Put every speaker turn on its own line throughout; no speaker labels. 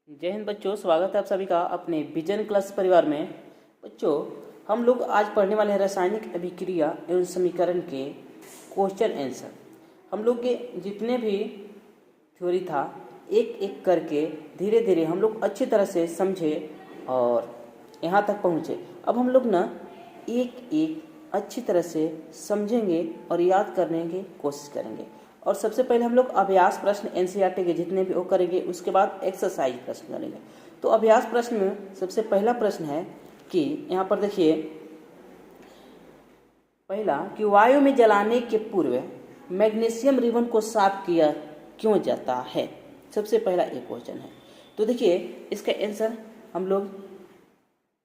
जय हिंद बच्चों, स्वागत है आप सभी का अपने विजन क्लास परिवार में। बच्चों, हम लोग आज पढ़ने वाले हैं रासायनिक अभिक्रिया एवं समीकरण के क्वेश्चन आंसर। हम लोग के जितने भी थ्योरी था एक एक करके धीरे धीरे हम लोग अच्छी तरह से समझे और यहाँ तक पहुँचे। अब हम लोग ना एक एक अच्छी तरह से समझेंगे और याद करने की कोशिश करेंगे। और सबसे पहले हम लोग अभ्यास प्रश्न एनसीईआरटी के जितने भी वो करेंगे, उसके बाद एक्सरसाइज प्रश्न करेंगे। तो अभ्यास प्रश्न में सबसे पहला प्रश्न है कि यहाँ पर देखिए, पहला कि वायु में जलाने के पूर्व मैग्नीशियम रिबन को साफ किया क्यों जाता है। सबसे पहला एक क्वेश्चन है। तो देखिए इसका आंसर हम लोग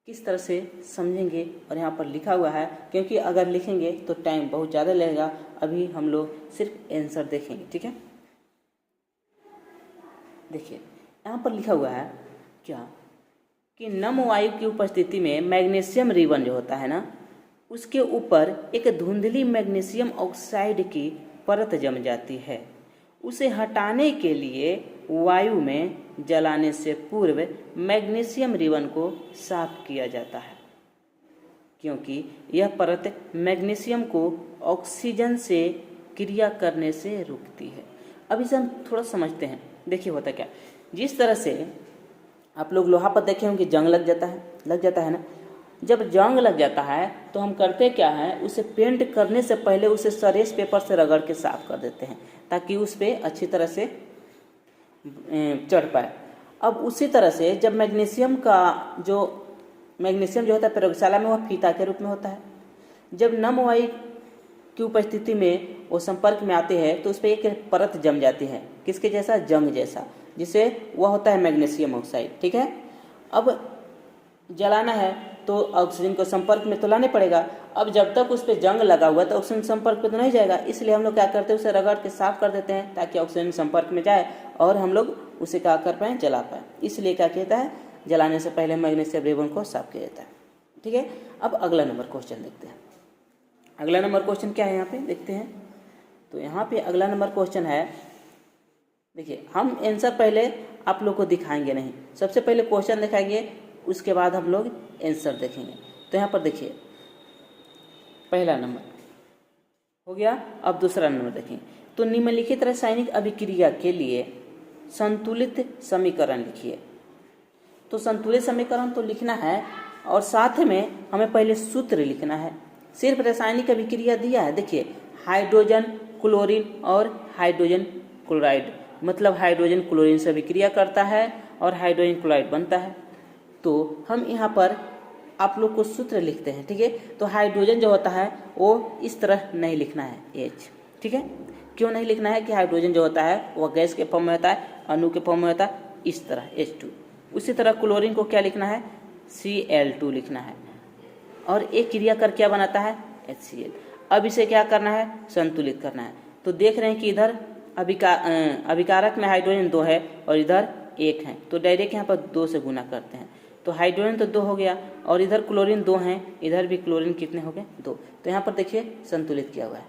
किस तरह से समझेंगे और यहाँ पर लिखा हुआ है, क्योंकि अगर लिखेंगे तो टाइम बहुत ज़्यादा लगेगा। अभी हम लोग सिर्फ आंसर देखेंगे, ठीक है। देखिए यहाँ पर लिखा हुआ है क्या कि नम वायु की उपस्थिति में मैग्नीशियम रिबन जो होता है ना, उसके ऊपर एक धुंधली मैग्नीशियम ऑक्साइड की परत जम जाती है। उसे हटाने के लिए वायु में जलाने से पूर्व मैग्नीशियम रिबन को साफ किया जाता है, क्योंकि यह परत मैग्नीशियम को ऑक्सीजन से क्रिया करने से रोकती है। अब इसे हम थोड़ा समझते हैं। देखिए होता क्या, जिस तरह से आप लोग लोहा पर देखे होंगे जंग लग जाता है ना। जब जंग लग जाता है तो हम करते क्या है, उसे पेंट करने से पहले उसे सरेस पेपर से रगड़ के साफ कर देते हैं, ताकि उस पर अच्छी तरह से चढ़ पाए। अब उसी तरह से जब मैग्नीशियम जो होता है प्रयोगशाला में, वह फीता के रूप में होता है। जब नम वायु की उपस्थिति में वो संपर्क में आते हैं तो उस पर एक परत जम जाती है, किसके जैसा, जंग जैसा, जिसे वह होता है मैग्नीशियम ऑक्साइड, ठीक है। अब जलाना है तो ऑक्सीजन को संपर्क में तो लाने पड़ेगा। अब जब तक उस पर जंग लगा हुआ तो ऑक्सीजन संपर्क में तो नहीं जाएगा, इसलिए हम लोग क्या करते हैं, उसे रगड़ के साफ कर देते हैं ताकि ऑक्सीजन संपर्क में जाए और हम लोग उसे क्या कर पाए, जला पाए। इसलिए क्या कहता है, जलाने से पहले मैग्नीशियम रिबन को साफ किया जाता है, ठीक है। अब अगला नंबर क्वेश्चन देखते हैं। अगला नंबर क्वेश्चन क्या है यहाँ पे देखते हैं। तो यहाँ पे अगला नंबर क्वेश्चन है, देखिए हम आंसर पहले आप लोग को दिखाएंगे नहीं, सबसे पहले क्वेश्चन दिखाएंगे, उसके बाद हम लोग आंसर देखेंगे। तो यहाँ पर देखिए पहला नंबर हो गया। अब दूसरा नंबर देखेंगे। तो निम्नलिखित रासायनिक अभिक्रिया के लिए संतुलित समीकरण लिखिए। तो संतुलित समीकरण तो लिखना है और साथ में हमें पहले सूत्र लिखना है। सिर्फ रासायनिक अभिक्रिया दिया है, देखिए हाइड्रोजन क्लोरीन और हाइड्रोजन क्लोराइड, मतलब हाइड्रोजन क्लोरीन से अभिक्रिया करता है और हाइड्रोजन क्लोराइड बनता है। तो हम यहाँ पर आप लोग को सूत्र लिखते हैं, ठीक है। तो हाइड्रोजन जो होता है वो इस तरह नहीं लिखना है H, ठीक है। क्यों नहीं लिखना है कि हाइड्रोजन जो होता है वह गैस के फॉर्म में होता है, अणु के फॉर्म में होता है, इस तरह H2। उसी तरह क्लोरीन को क्या लिखना है, Cl2 लिखना है। और एक क्रिया कर क्या बनाता है, HCl। अब इसे क्या करना है, संतुलित करना है। तो देख रहे हैं कि इधर अभिकारक में हाइड्रोजन 2 है और इधर 1 है, तो डायरेक्ट यहाँ पर 2 से गुना करते हैं। तो हाइड्रोजन तो 2 हो गया और इधर क्लोरीन 2 हैं, इधर भी क्लोरीन कितने हो गए, 2। तो यहाँ पर देखिए संतुलित किया हुआ है।